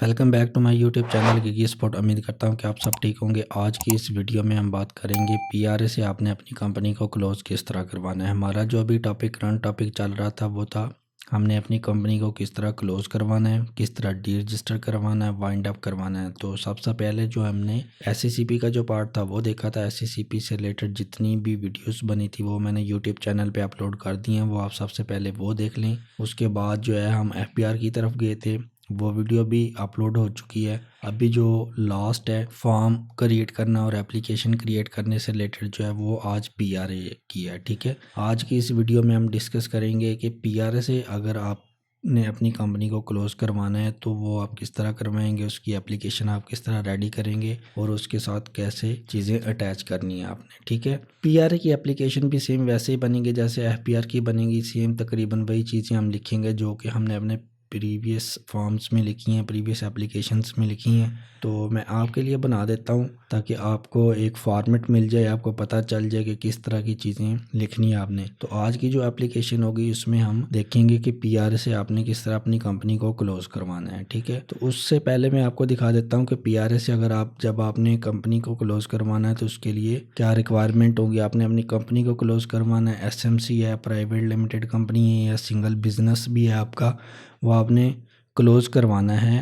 Welcome back to my YouTube channel Gigi Spot. उम्मीद करता हूं कि आप सब ठीक होंगे। आज की इस वीडियो में हम बात करेंगे पीआरए से आपने अपनी कंपनी को क्लोज़ किस तरह करवाना है। हमारा जो अभी करंट टॉपिक चल रहा था वो था हमने अपनी कंपनी को किस तरह क्लोज़ करवाना है, किस तरह डी रजिस्टर करवाना है, वाइंड अप करवाना है। तो सबसे पहले जो हमने एससीसीपी का जो पार्ट था वो देखा था। एससीसीपी से रिलेटेड जितनी भी वीडियोस बनी थी वो मैंने यूट्यूब चैनल पे अपलोड कर दी हैं, वो आप सबसे पहले वो देख लें। उसके बाद जो है हम एफबीआर की तरफ गए थे, वो वीडियो भी अपलोड हो चुकी है। अभी जो लास्ट है फॉर्म क्रिएट करना और एप्लीकेशन क्रिएट करने से रिलेटेड जो है वो आज पीआरए की है। ठीक है, आज की इस वीडियो में हम डिस्कस करेंगे कि पीआरए से अगर आपने अपनी कंपनी को क्लोज़ करवाना है तो वो आप किस तरह करवाएंगे, उसकी एप्लीकेशन आप किस तरह रेडी करेंगे और उसके साथ कैसे चीज़ें अटैच करनी है आपने। ठीक है, पीआरए की एप्लीकेशन भी सेम वैसे ही बनेगी जैसे एफपीआर की बनेगी। सेम तकरीबन वही चीज़ें हम लिखेंगे जो कि हमने अपने प्रीवियस फॉर्म्स में लिखी हैं, प्रीवियस एप्लीकेशंस में लिखी हैं। तो मैं आपके लिए बना देता हूं ताकि आपको एक फॉर्मेट मिल जाए, आपको पता चल जाए कि किस तरह की चीज़ें लिखनी है आपने। तो आज की जो एप्लीकेशन होगी उसमें हम देखेंगे कि पीआरए से आपने किस तरह अपनी कंपनी को क्लोज़ करवाना है। ठीक है, तो उससे पहले मैं आपको दिखा देता हूँ कि पीआरए से अगर जब आपने कंपनी को क्लोज़ करवाना है तो उसके लिए क्या रिक्वायरमेंट होगी। आपने अपनी कंपनी को क्लोज़ करवाना है, एसएमसी है, प्राइवेट लिमिटेड कंपनी है या सिंगल बिजनेस भी है आपका, वो आपने क्लोज़ करवाना है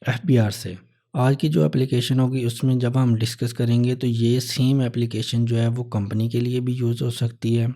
एफबीआर से। आज की जो एप्लीकेशन होगी उसमें जब हम डिस्कस करेंगे तो ये सेम एप्लीकेशन जो है वो कंपनी के लिए भी यूज़ हो सकती है,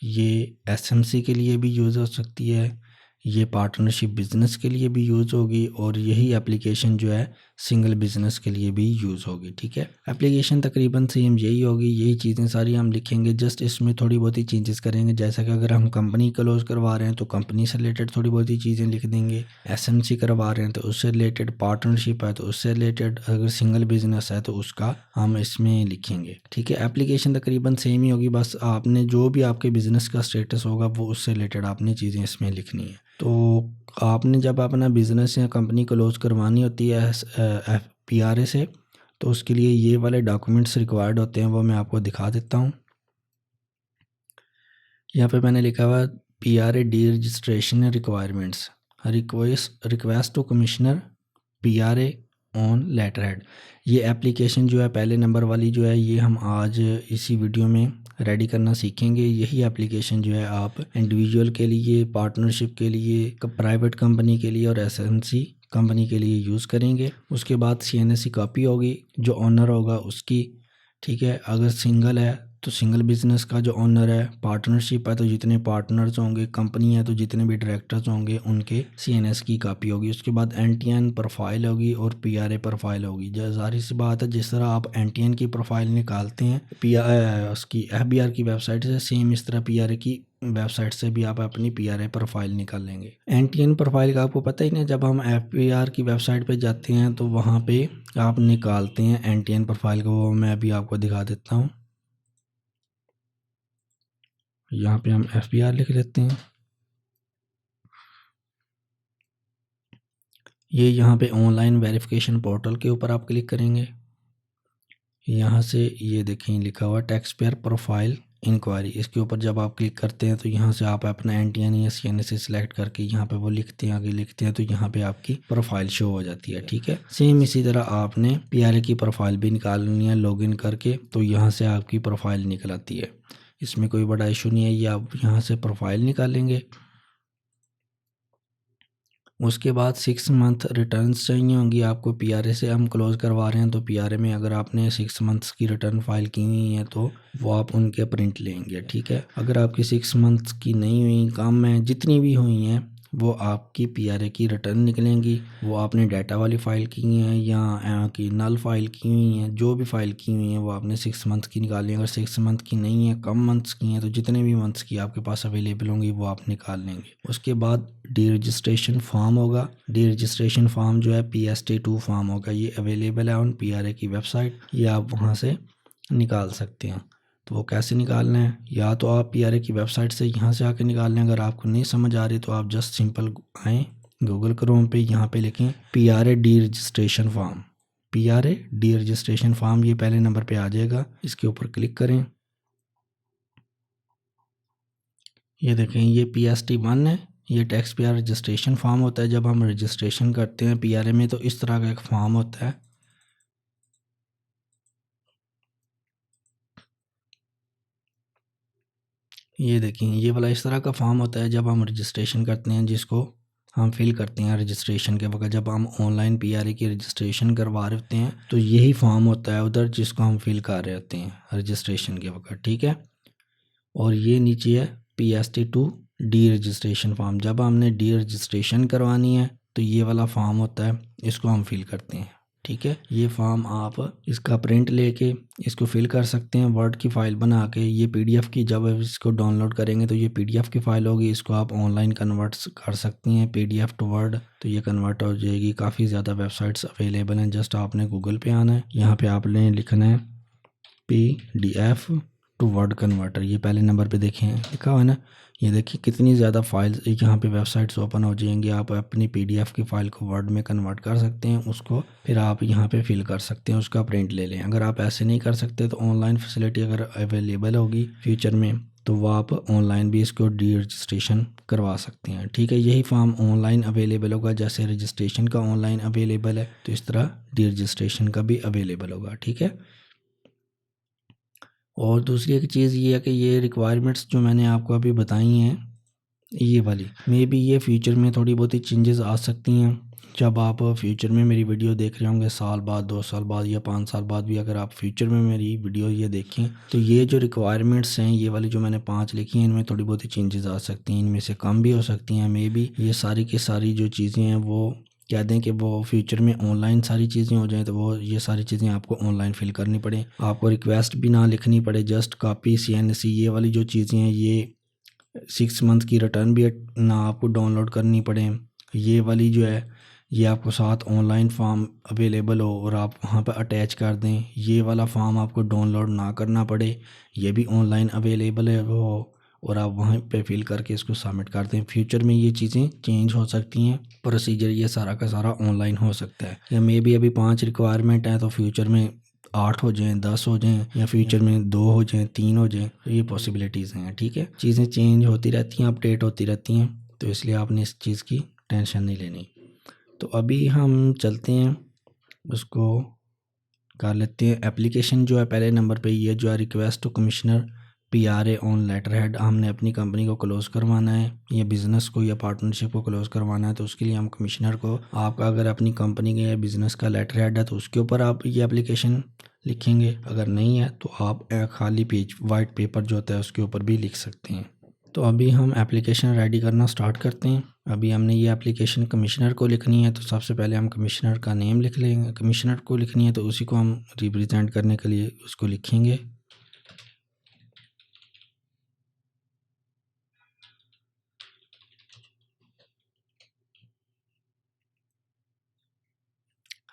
ये एसएमसी के लिए भी यूज़ हो सकती है, ये पार्टनरशिप बिजनेस के लिए भी यूज़ होगी और यही एप्लीकेशन जो है सिंगल बिजनेस के लिए भी यूज़ होगी। ठीक है, एप्लीकेशन तकरीबन सेम यही होगी, यही चीज़ें सारी हम लिखेंगे, जस्ट इसमें थोड़ी बहुत ही चेंजेस करेंगे। जैसा कि अगर हम कंपनी क्लोज करवा रहे हैं तो कंपनी से रिलेटेड थोड़ी बहुत ही चीज़ें लिख देंगे, एसएमसी करवा रहे हैं तो उससे रिलेटेड, पार्टनरशिप है तो उससे रिलेटेड, अगर सिंगल बिजनेस है तो उसका हम इसमें लिखेंगे। ठीक है, एप्लीकेशन तकरीबन सेम ही होगी, बस आपने जो भी आपके बिजनेस का स्टेटस होगा वो उससे रिलेटेड आपने चीज़ें इसमें लिखनी है। तो आपने जब अपना बिजनेस या कंपनी क्लोज करवानी होती है पीआरए से तो उसके लिए ये वाले डॉक्यूमेंट्स रिक्वायर्ड होते हैं, वो मैं आपको दिखा देता हूँ। यहाँ पे मैंने लिखा हुआ PRA D registration requirements, request to commissioner PRA on letterhead. ये एप्लीकेशन जो है पहले नंबर वाली जो है ये हम आज इसी वीडियो में रेडी करना सीखेंगे। यही एप्लीकेशन जो है आप इंडिविजुअल के लिए, पार्टनरशिप के लिए, प्राइवेट कंपनी के लिए और एसएमसी कंपनी के लिए यूज़ करेंगे। उसके बाद सीएनएस कॉपी होगी जो ऑनर होगा उसकी। ठीक है, अगर सिंगल है तो सिंगल बिजनेस का जो ऑनर है, पार्टनरशिप है तो जितने पार्टनर्स होंगे, कंपनी है तो जितने भी डायरेक्टर्स होंगे उनके सीएनएस की कॉपी होगी। उसके बाद एनटीएन प्रोफाइल होगी और पीआरए प्रोफाइल होगी। जाहिर सी बात है, जिस तरह आप एनटीएन की प्रोफाइल निकालते हैं उसकी एफबीआर की वेबसाइट से, सेम इस तरह पीआरए की वेबसाइट से भी आप अपनी पीआरए प्रोफाइल निकाल लेंगे। एनटीएन प्रोफाइल का आपको पता ही नहीं, जब हम एफबीआर की वेबसाइट पे जाते हैं तो वहाँ पे आप निकालते हैं एनटीएन प्रोफाइल को, वो मैं अभी आपको दिखा देता हूँ। यहाँ पे हम एफबीआर लिख लेते हैं। ये यहाँ पे ऑनलाइन वेरिफिकेशन पोर्टल के ऊपर आप क्लिक करेंगे। यहाँ से ये देखें लिखा हुआ टैक्स पेयर प्रोफाइल इंक्वायरी, इसके ऊपर जब आप क्लिक करते हैं तो यहाँ से आप अपना एनटीएन या सीएनएस सेलेक्ट करके यहाँ पे वो लिखते हैं, आगे लिखते हैं तो यहाँ पे आपकी प्रोफाइल शो हो जाती है। ठीक है, सेम इसी तरह आपने पीआरए की प्रोफाइल भी निकालनी है लॉगिन करके, तो यहाँ से आपकी प्रोफाइल निकल आती है। इसमें कोई बड़ा इशू नहीं है, ये आप यहाँ से प्रोफाइल निकालेंगे। उसके बाद 6 मंथ रिटर्न्स चाहिए होंगी आपको। पीआरए से हम क्लोज़ करवा रहे हैं तो पीआरए में अगर आपने 6 मंथ्स की रिटर्न फाइल की हुई है तो वो आप उनके प्रिंट लेंगे। ठीक है, अगर आपकी 6 मंथ्स की नहीं हुई, कम है, जितनी भी हुई हैं वो आपकी पीआरए की रिटर्न निकलेंगी। वो आपने डाटा वाली फ़ाइल की हैं या की नल फाइल की हुई हैं, जो भी फ़ाइल की हुई हैं वो आपने 6 मंथ की निकालनी है। अगर 6 मंथ की नहीं है, कम मंथ्स की हैं, तो जितने भी मंथ्स की आपके पास अवेलेबल होंगी वो आप निकाल लेंगे। उसके बाद डी रजिस्ट्रेशन फॉर्म होगा। डी रजिस्ट्रेशन फॉर्म जो है PST2 फॉर्म होगा, ये अवेलेबल है ऑन पीआरए की वेबसाइट, ये आप वहाँ से निकाल सकते हैं। तो वो कैसे निकालना है, या तो आप पीआरए की वेबसाइट से यहाँ से आके निकाल लें। अगर आपको नहीं समझ आ रही तो आप जस्ट सिंपल आएँ गूगल क्रोम पे, यहाँ पे लिखें PRA D registration form, PRA D registration form, ये पहले नंबर पे आ जाएगा। इसके ऊपर क्लिक करें। ये देखें ये PST1 है, ये टैक्स पेयर रजिस्ट्रेशन फॉर्म होता है। जब हम रजिस्ट्रेशन करते हैं पीआरए में तो इस तरह का एक फॉर्म होता है। ये देखिए, ये वाला इस तरह का फॉर्म होता है जब हम रजिस्ट्रेशन करते हैं, जिसको हम फिल करते हैं रजिस्ट्रेशन के वक्त। जब हम ऑनलाइन पीआरए की रजिस्ट्रेशन करवा रहे होते हैं तो यही फॉर्म होता है उधर, जिसको हम फिल कर रहे होते हैं रजिस्ट्रेशन के वक्त, ठीक है। और ये नीचे है PST2 डी रजिस्ट्रेशन फॉर्म। जब हमने डी रजिस्ट्रेशन करवानी है तो ये वाला फॉर्म होता है, इसको हम फिल करते हैं, ठीक है। ये फॉर्म आप इसका प्रिंट लेके इसको फिल कर सकते हैं वर्ड की फ़ाइल बना के। ये PDF की, जब आप इसको डाउनलोड करेंगे तो ये PDF की फ़ाइल होगी। इसको आप ऑनलाइन कन्वर्ट कर सकती हैं PDF टू वर्ड, तो ये कन्वर्ट हो जाएगी। काफ़ी ज़्यादा वेबसाइट्स अवेलेबल हैं। जस्ट आपने गूगल पे आना है, यहाँ पे आपने लिखना है PDF टू वर्ड कन्वर्टर। ये पहले नंबर पे देखें लिखा हुआ है ना, ये देखिए कितनी ज़्यादा फाइल्स यहाँ पे वेबसाइट्स ओपन हो जाएंगी। आप अपनी PDF की फ़ाइल को वर्ड में कन्वर्ट कर सकते हैं, उसको फिर आप यहाँ पे फिल कर सकते हैं, उसका प्रिंट ले लें। अगर आप ऐसे नहीं कर सकते तो ऑनलाइन फैसिलिटी अगर अवेलेबल होगी फ्यूचर में तो वो आप ऑनलाइन भी इसको डी रजिस्ट्रेशन करवा सकते हैं, ठीक है। यही फॉर्म ऑनलाइन अवेलेबल होगा, जैसे रजिस्ट्रेशन का ऑनलाइन अवेलेबल है तो इस तरह डी रजिस्ट्रेशन का भी अवेलेबल होगा, ठीक है। और दूसरी एक चीज़ ये है कि ये रिक्वायरमेंट्स जो मैंने आपको अभी बताई हैं, ये वाली मे बी ये फ्यूचर में थोड़ी बहुत ही चेंजेस आ सकती हैं। जब आप फ्यूचर में मेरी वीडियो देख रहे होंगे, साल बाद, 2 साल बाद या 5 साल बाद भी, अगर आप फ्यूचर में मेरी वीडियो ये देखें तो ये जो रिक्वायरमेंट्स हैं, ये वाली जो मैंने 5 लिखी हैं, इनमें थोड़ी बहुत ही चेंजेस आ सकती हैं। इनमें से कम भी हो सकती हैं। मे बी ये सारी की सारी जो चीज़ें हैं वो कह दें कि वो फ्यूचर में ऑनलाइन सारी चीज़ें हो जाएं, तो वो ये सारी चीज़ें आपको ऑनलाइन फिल करनी पड़े, आपको रिक्वेस्ट भी ना लिखनी पड़े। जस्ट कॉपी CNC ये वाली जो चीज़ें हैं, ये 6 मंथ की रिटर्न भी ना आपको डाउनलोड करनी पड़े। ये वाली जो है ये आपको साथ ऑनलाइन फॉर्म अवेलेबल हो और आप वहाँ पर अटैच कर दें। ये वाला फॉर्म आपको डाउनलोड ना करना पड़े, ये भी ऑनलाइन अवेलेबल है वो, और आप वहाँ पे फिल करके इसको सबमिट कर दें। फ्यूचर में ये चीज़ें चेंज हो सकती हैं, प्रोसीजर ये सारा का सारा ऑनलाइन हो सकता है। या मे बी अभी 5 रिक्वायरमेंट हैं तो फ्यूचर में 8 हो जाएं, 10 हो जाएं, या फ्यूचर में 2 हो जाएं, 3 हो जाएं, तो ये पॉसिबिलिटीज़ हैं, ठीक है। चीज़ें चेंज होती रहती हैं, अपडेट होती रहती हैं, तो इसलिए आपने इस चीज़ की टेंशन नहीं लेनी। तो अभी हम चलते हैं, उसको कर लेते हैं। एप्लीकेशन जो है पहले नंबर पे ये जो है request to commissioner PRA on letterhead. हमने अपनी कंपनी को क्लोज़ करवाना है, या बिज़नेस को या पार्टनरशिप को क्लोज़ करवाना है, तो उसके लिए हम कमिश्नर को, आपका अगर अपनी कंपनी के या बिज़नेस का लेटर हेड है तो उसके ऊपर आप ये एप्लीकेशन लिखेंगे। अगर नहीं है तो आप खाली पेज वाइट पेपर जो होता है उसके ऊपर भी लिख सकते हैं। तो अभी हम एप्लीकेशन रेडी करना स्टार्ट करते हैं। अभी हमने ये एप्लीकेशन कमिश्नर को लिखनी है, तो सबसे पहले हम कमिश्नर का नेम लिख लेंगे। कमिश्नर को लिखनी है तो उसी को हम रिप्रेजेंट करने के लिए उसको लिखेंगे।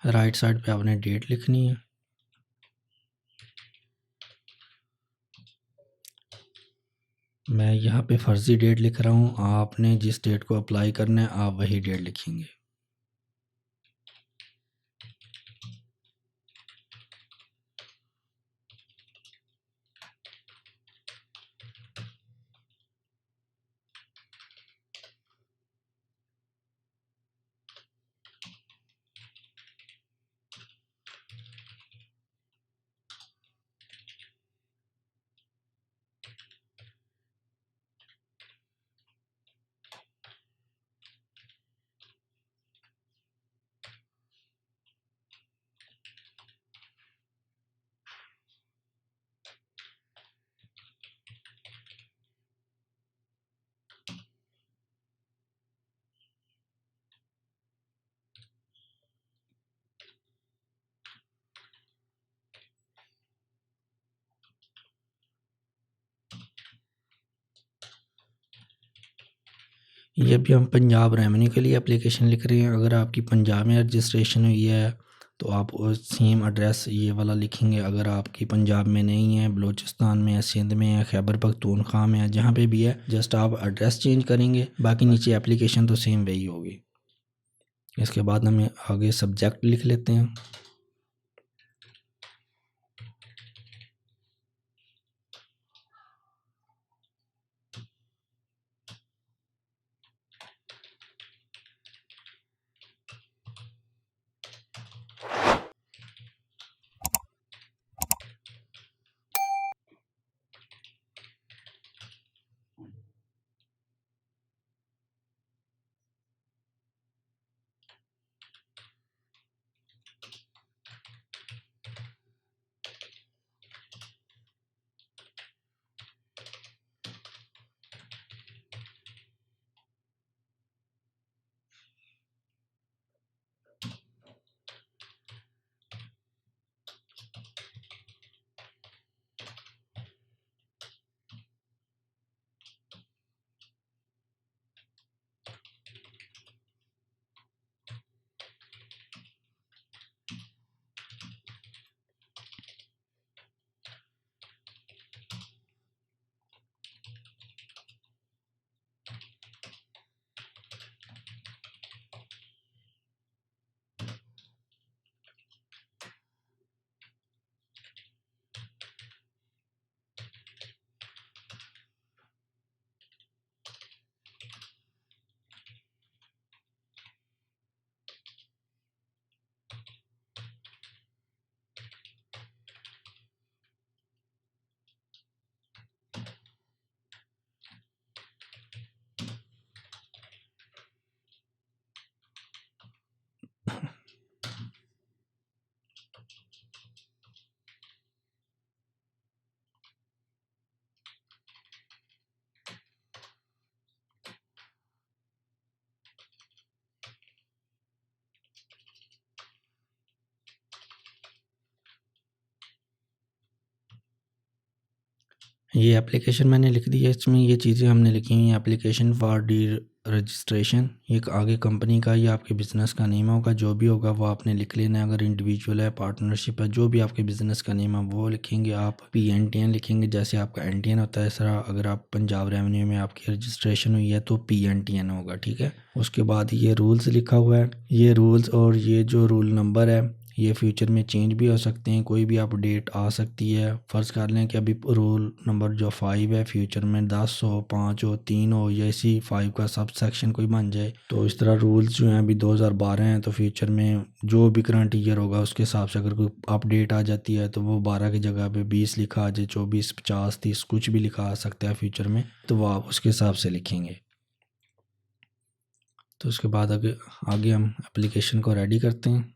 राइट साइड पे आपने डेट लिखनी है। मैं यहाँ पे फर्जी डेट लिख रहा हूँ, आपने जिस डेट को अप्लाई करना है आप वही डेट लिखेंगे। ये भी हम पंजाब रेवेन्यू के लिए एप्लीकेशन लिख रहे हैं। अगर आपकी पंजाब में रजिस्ट्रेशन हुई है तो आप सेम एड्रेस ये वाला लिखेंगे। अगर आपकी पंजाब में नहीं है, बलूचिस्तान में है, सिंध में है, खैबर पख्तूनख्वा में है, जहाँ पे भी है, जस्ट आप एड्रेस चेंज करेंगे, बाकी नीचे एप्लीकेशन तो सेम वही होगी। इसके बाद हम आगे सब्जेक्ट लिख लेते हैं। ये एप्लीकेशन मैंने लिख दी है, इसमें ये चीज़ें हमने लिखी हुई हैं। एप्लीकेशन फॉर डी रजिस्ट्रेशन, ये आगे कंपनी का या आपके बिज़नेस का नेम होगा, जो भी होगा वो आपने लिख लेना है। अगर इंडिविजुअल है, पार्टनरशिप है, जो भी आपके बिज़नेस का नेम है वो लिखेंगे आप। PNTN लिखेंगे, जैसे आपका NTN होता है, इस तरह अगर आप पंजाब रेवेन्यू में आपकी रजिस्ट्रेशन हुई है तो PNTN होगा, ठीक है। उसके बाद ये रूल्स लिखा हुआ है, ये रूल्स और ये जो रूल नंबर है ये फ्यूचर में चेंज भी हो सकते हैं, कोई भी अपडेट आ सकती है। फ़र्ज़ कर लें कि अभी रूल नंबर जो 5 है फ्यूचर में 10 हो, 5 हो, 3 हो, या इसी 5 का सब सेक्शन कोई बन जाए। तो इस तरह रूल्स जो हैं अभी 2012 हैं, तो फ्यूचर में जो भी करंट ईयर होगा उसके हिसाब से अगर कोई अपडेट आ जाती है तो वो 12 की जगह पे 20 लिखा आ जाए, 24, 50, 30 कुछ भी लिखा आ सकता है फ्यूचर में, तो वो आप उसके हिसाब से लिखेंगे। तो उसके बाद आगे आगे हम एप्लीकेशन को रेडी करते हैं।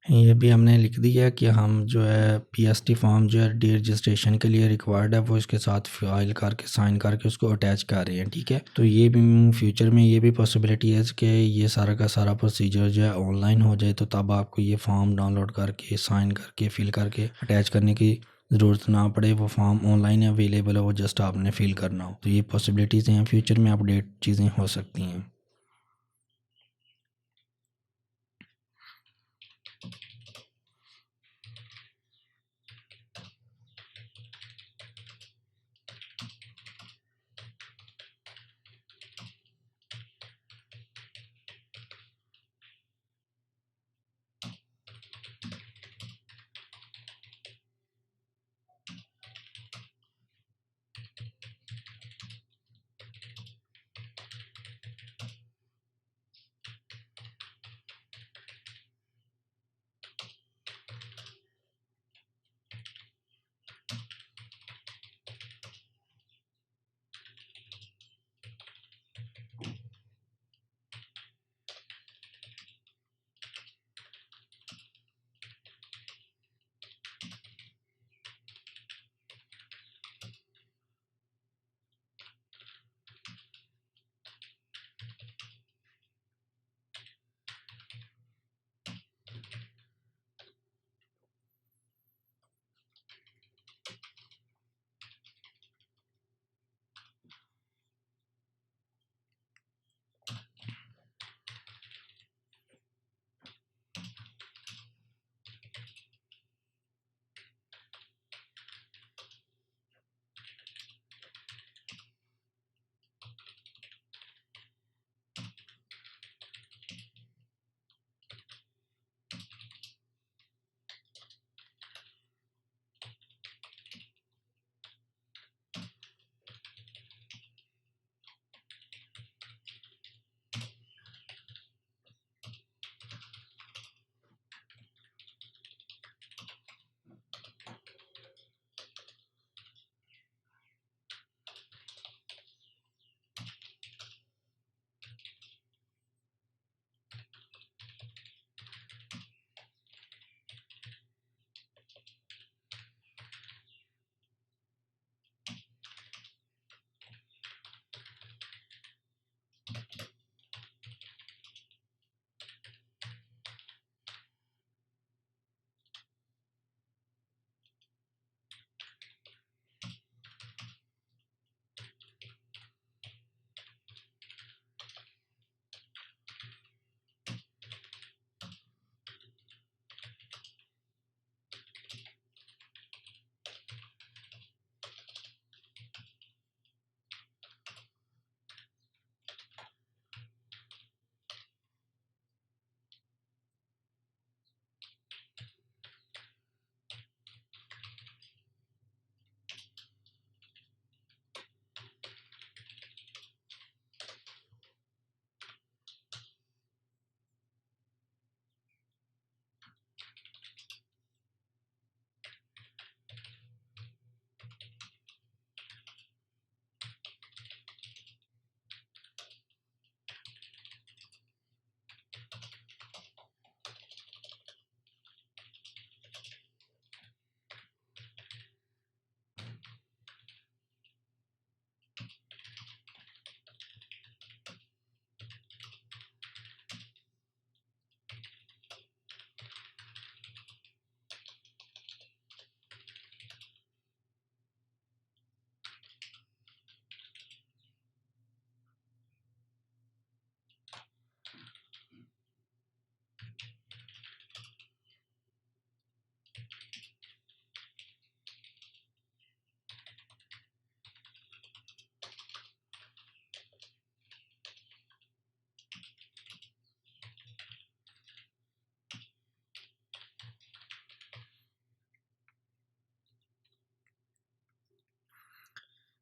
ये भी हमने लिख दिया है कि हम जो है PST फॉर्म जो है डी रजिस्ट्रेशन के लिए रिक्वायर्ड है वो इसके साथ फाइल करके साइन करके उसको अटैच कर रहे हैं, ठीक है। तो ये भी फ्यूचर में ये भी पॉसिबिलिटी है कि ये सारा का सारा प्रोसीजर जो है ऑनलाइन हो जाए, तो तब आपको ये फॉर्म डाउनलोड करके साइन करके फिल करके अटैच करने की ज़रूरत ना पड़े। वो फॉर्म ऑनलाइन अवेलेबल है, वो जस्ट आपने फिल करना हो। तो ये पॉसिबिलिटीज़ हैं, फ्यूचर में अपडेट चीज़ें हो सकती हैं।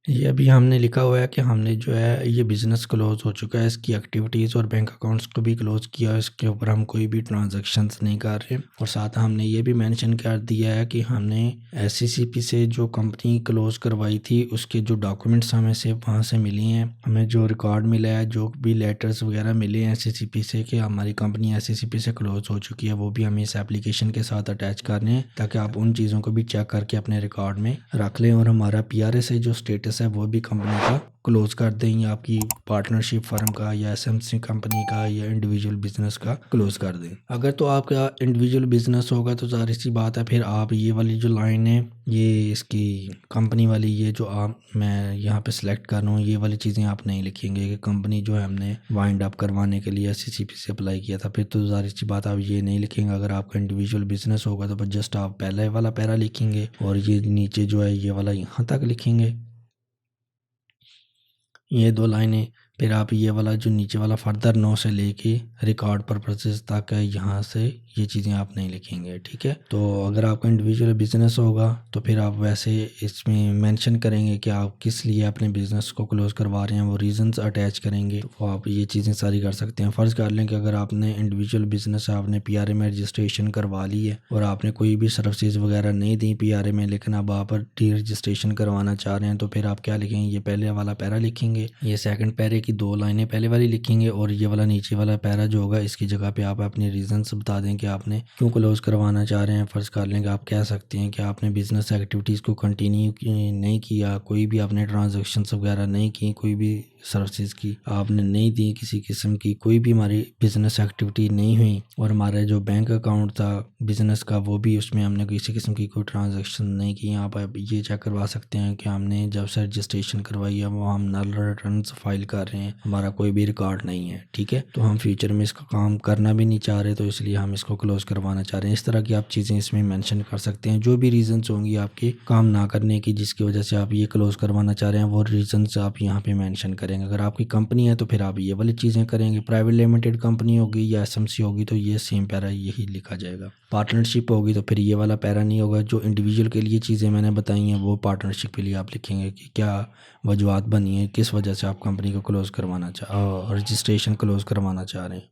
ये अभी हमने लिखा हुआ है कि हमने जो है ये बिज़नेस क्लोज़ हो चुका है, इसकी एक्टिविटीज़ और बैंक अकाउंट्स को भी क्लोज़ किया है, इसके ऊपर हम कोई भी ट्रांज़ैक्शंस नहीं कर रहे। और साथ हमने ये भी मेंशन कर दिया है कि हमने एससीसीपी से जो कंपनी क्लोज़ करवाई थी, उसके जो डॉक्यूमेंट्स हमें से वहाँ से मिली हैं, हमें जो रिकॉर्ड मिला है, जो भी लेटर्स वगैरह मिले हैं एससीसीपी से कि हमारी कंपनी एससीसीपी से क्लोज़ हो चुकी है, वो भी हमें इस एप्लीकेशन के साथ अटैच करने हैं, ताकि आप उन चीज़ों को भी चेक करके अपने रिकॉर्ड में रख लें और हमारा पीआरए से जो स्टेटस है वो भी कंपनी का क्लोज कर दें, या आपकी पार्टनरशिप फर्म का या एसएमसी कंपनी का या इंडिविजुअल बिजनेस का क्लोज कर दें। अगर तो आपका इंडिविजुअल बिजनेस होगा तो ज़ाहिर सी बात है, फिर आप ये वाली जो लाइन है, ये इसकी कंपनी वाली, ये जो आप मैं यहाँ पे सिलेक्ट कर रहा हूँ, ये वाली चीज़ें आप नहीं लिखेंगे कि कंपनी जो है हमने वाइंड अप करवाने के लिए एससीसीपी से अप्लाई किया था, फिर तो ज़ाहिर सी बात आप ये नहीं लिखेंगे। अगर आपका इंडिविजुअल बिजनेस होगा तो बस जस्ट आप पहले वाला पैरा लिखेंगे और ये नीचे जो है ये वाला यहाँ तक लिखेंगे, ये 2 लाइनें। फिर आप ये वाला जो नीचे वाला फर्दर नो से लेके रिकॉर्ड पर्पसेस तक है, यहाँ से ये चीज़ें आप नहीं लिखेंगे, ठीक है। तो अगर आपका इंडिविजुअल बिजनेस होगा तो फिर आप वैसे इसमें मेंशन करेंगे कि आप किस लिए अपने बिजनेस को क्लोज करवा रहे हैं, वो रीजंस अटैच करेंगे, तो आप ये चीज़ें सारी कर सकते हैं। फ़र्ज़ कर लें कि अगर आपने इंडिविजुअल बिजनेस है, आपने पीआरए में रजिस्ट्रेशन करवा ली है और आपने कोई भी सर्विसेज वगैरह नहीं दी पीआरए में, लेकिन अब आप डी रजिस्ट्रेशन करवाना चाह रहे हैं, तो फिर आप क्या लिखेंगे, ये पहले वाला पैरा लिखेंगे, ये सेकंड पैरे की 2 लाइनें पहले वाली लिखेंगे और ये वाला नीचे वाला पैरा जो होगा इसकी जगह पे आप अपने रीजंस बता दें कि आपने क्यों क्लोज करवाना चाह रहे हैं। फ़र्ज़ कर लें कि आप कह सकते हैं कि आपने बिजनेस एक्टिविटीज़ को कंटिन्यू नहीं किया, कोई भी आपने ट्रांजैक्शंस वगैरह नहीं की, कोई भी सर्विसेज की आपने नहीं दी, किसी किस्म की कोई भी हमारी बिजनेस एक्टिविटी नहीं हुई, और हमारा जो बैंक अकाउंट था बिजनेस का वो भी, उसमें हमने किसी किस्म की कोई ट्रांजैक्शन नहीं की। आप ये चेक करवा सकते हैं कि हमने जब से रजिस्ट्रेशन करवाई है वो हम नल रिटर्न फाइल कर रहे हैं, हमारा कोई भी रिकॉर्ड नहीं है, ठीक है। तो हम फ्यूचर में इसका काम करना भी नहीं चाह रहे, तो इसलिए हम इसको क्लोज करवाना चाह रहे हैं। इस तरह की आप चीज़ें इसमें मेंशन कर सकते हैं, जो भी रीजंस होंगी आपके काम ना करने की जिसकी वजह से आप ये क्लोज करवाना चाह रहे हैं, वो रीजंस आप यहाँ पे मेंशन करेंगे। अगर आपकी कंपनी है तो फिर आप ये वाली चीज़ें करेंगे, प्राइवेट लिमिटेड कंपनी होगी या एसएमसी होगी तो ये सेम पैरा यही लिखा जाएगा। पार्टनरशिप होगी तो फिर ये वाला पैरा नहीं होगा। जो इंडिविजुअल के लिए चीज़ें मैंने बताई हैं वो पार्टनरशिप के लिए आप लिखेंगे कि क्या वजूहत बनी है, किस वजह से आप कंपनी को क्लोज करवाना रजिस्ट्रेशन क्लोज करवाना चाह रहे हैं।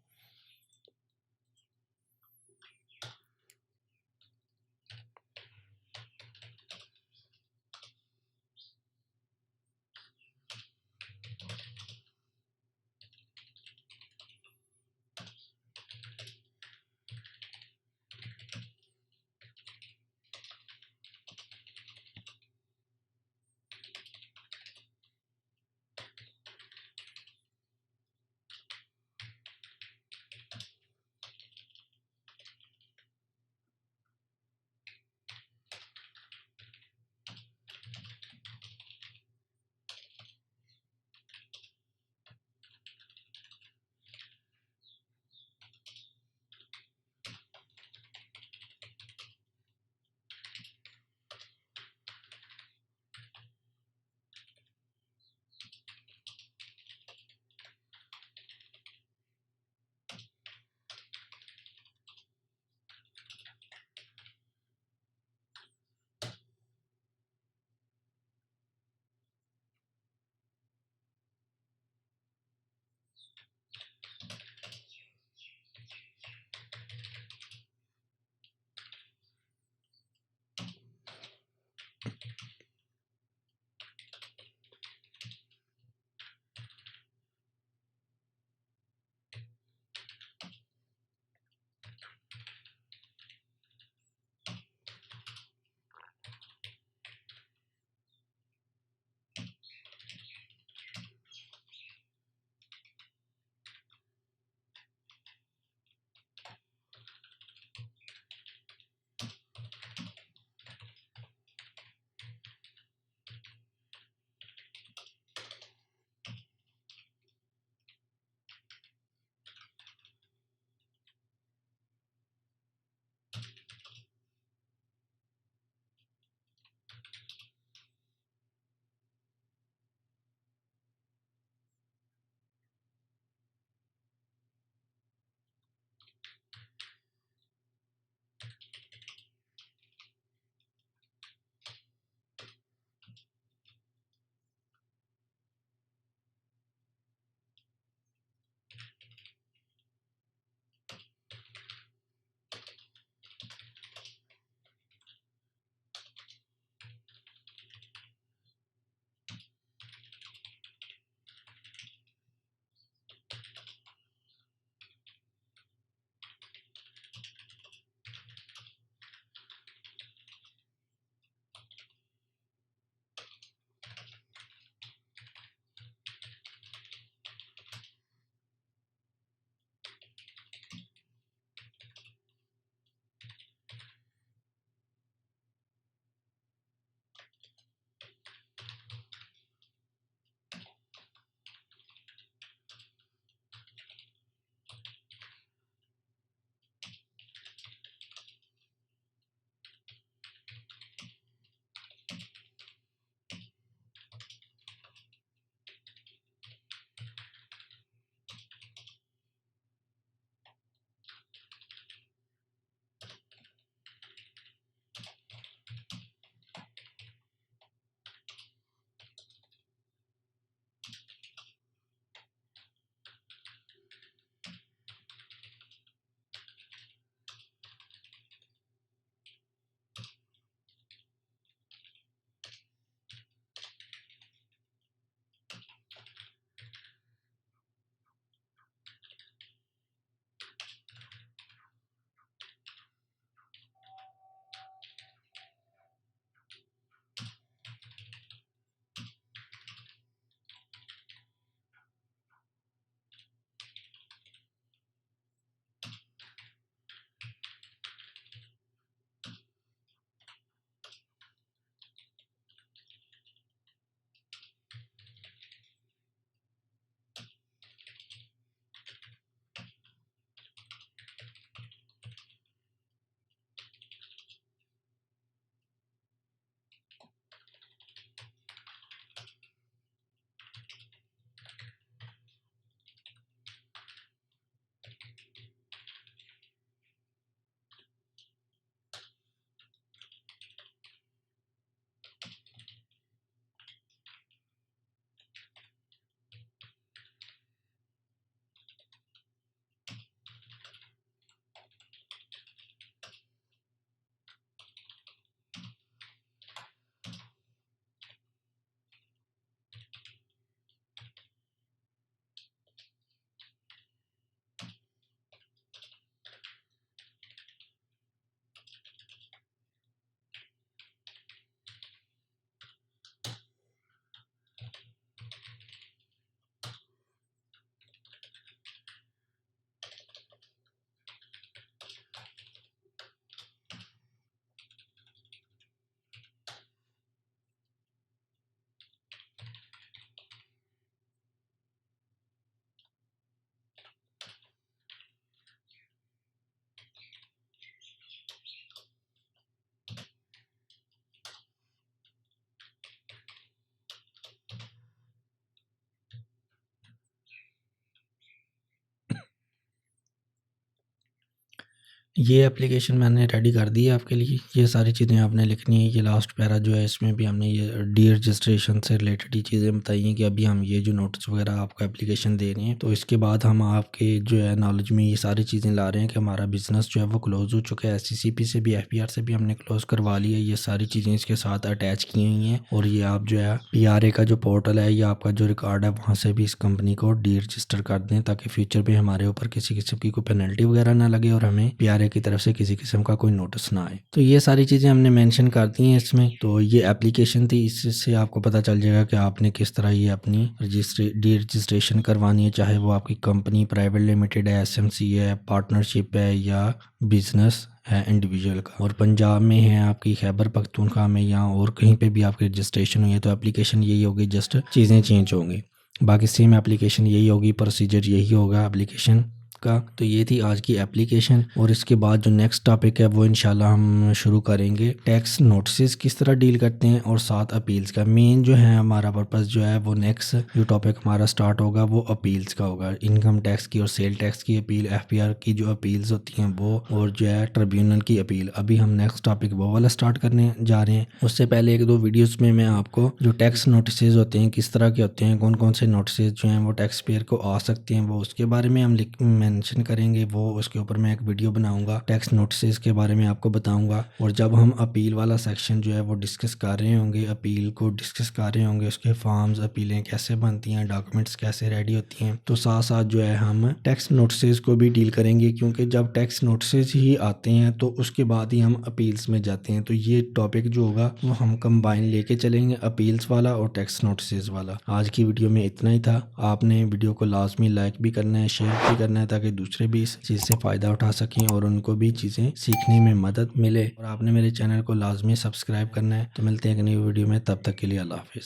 ये एप्लीकेशन मैंने रेडी कर दी है आपके लिए। ये सारी चीज़ें आपने लिखनी है। ये लास्ट पैरा जो है इसमें भी हमने ये डी रजिस्ट्रेशन से रिलेटेड ही चीज़ें बताई हैं कि अभी हम ये जो नोटिस वगैरह आपको एप्लीकेशन दे रहे हैं, तो इसके बाद हम आपके जो है नॉलेज में ये सारी चीज़ें ला रहे हैं कि हमारा बिजनेस जो है वो क्लोज हो चुका है। SCCP से भी FPR से भी हमने क्लोज करवा लिया है। ये सारी चीज़ें इसके साथ अटैच की हुई हैं और ये आप जो है PRA का जो पोर्टल है या आपका जो रिकॉर्ड है वहाँ से भी इस कंपनी को डी रजिस्टर कर दें, ताकि फ्यूचर में हमारे ऊपर किसी किस्म की कोई पेनल्टी वगैरह ना लगे और हमें PRA की तरफ से किसी किस्म का कोई नोटिस ना आए। तो ये सारी चीज़ें हमने मेंशन कर दी हैं इसमें। तो ये एप्लीकेशन थी, इससे आपको पता चल जाएगा कि आपने किस तरह ये अपनी डी रजिस्ट्रेशन करवानी है, चाहे वो आपकी कंपनी प्राइवेट लिमिटेड है, SMC है, पार्टनरशिप है या बिजनेस है इंडिविजुअल का। और पंजाब में है आपकी खैबर पख्तूनख्वा में या और कहीं पे भी आपकी रजिस्ट्रेशन हुई है तो एप्लीकेशन यही होगी, जस्ट चीज़ें चेंज होंगी। बाकी सेम एप्लीकेशन यही होगी, प्रोसीजर यही होगा एप्लीकेशन का। तो ये थी आज की एप्लीकेशन। और इसके बाद जो नेक्स्ट टॉपिक है वो इंशाल्लाह हम शुरू करेंगे टैक्स नोटिस किस तरह डील करते हैं और साथ अपील्स का। मेन जो है हमारा पर्पस जो है वो नेक्स्ट जो टॉपिक हमारा स्टार्ट होगा वो अपील्स का होगा। इनकम टैक्स की और सेल टैक्स की अपील, FPR की जो अपील्स होती हैं वो, और जो है ट्रिब्यूनल की अपील। अभी हम नेक्स्ट टॉपिक वो वाला स्टार्ट करने जा रहे हैं। उससे पहले 1-2 वीडियोज़ में मैं आपको जो टैक्स नोटिस होते हैं किस तरह के होते हैं, कौन कौन से नोटिस जो हैं वो टैक्स पेयर को आ सकते हैं, वो उसके बारे में हम मेंशन करेंगे। वो उसके ऊपर मैं एक वीडियो बनाऊंगा, टैक्स नोटिस के बारे में आपको बताऊंगा। और जब हम अपील वाला सेक्शन जो है वो डिस्कस कर रहे होंगे, अपील को डिस्कस कर रहे होंगे, उसके फॉर्म्स, अपीलें कैसे बनती हैं, डॉक्यूमेंट्स कैसे रेडी होती हैं, तो साथ साथ जो है हम टैक्स नोटिस को भी डील करेंगे। क्योंकि जब टैक्स नोटिस ही आते हैं तो उसके बाद ही हम अपील्स में जाते हैं। तो ये टॉपिक जो होगा वो हम कंबाइन लेके चलेंगे, अपील्स वाला और टैक्स नोटिस वाला। आज की वीडियो में इतना ही था। आपने वीडियो को लाजमी लाइक भी करना है, शेयर भी करना है, ताकि दूसरे भी इस चीज़ से फ़ायदा उठा सकें और उनको भी चीज़ें सीखने में मदद मिले। और आपने मेरे चैनल को लाजमी सब्सक्राइब करना है। तो मिलते हैं एक नई वीडियो में, तब तक के लिए अल्लाह हाफिज़।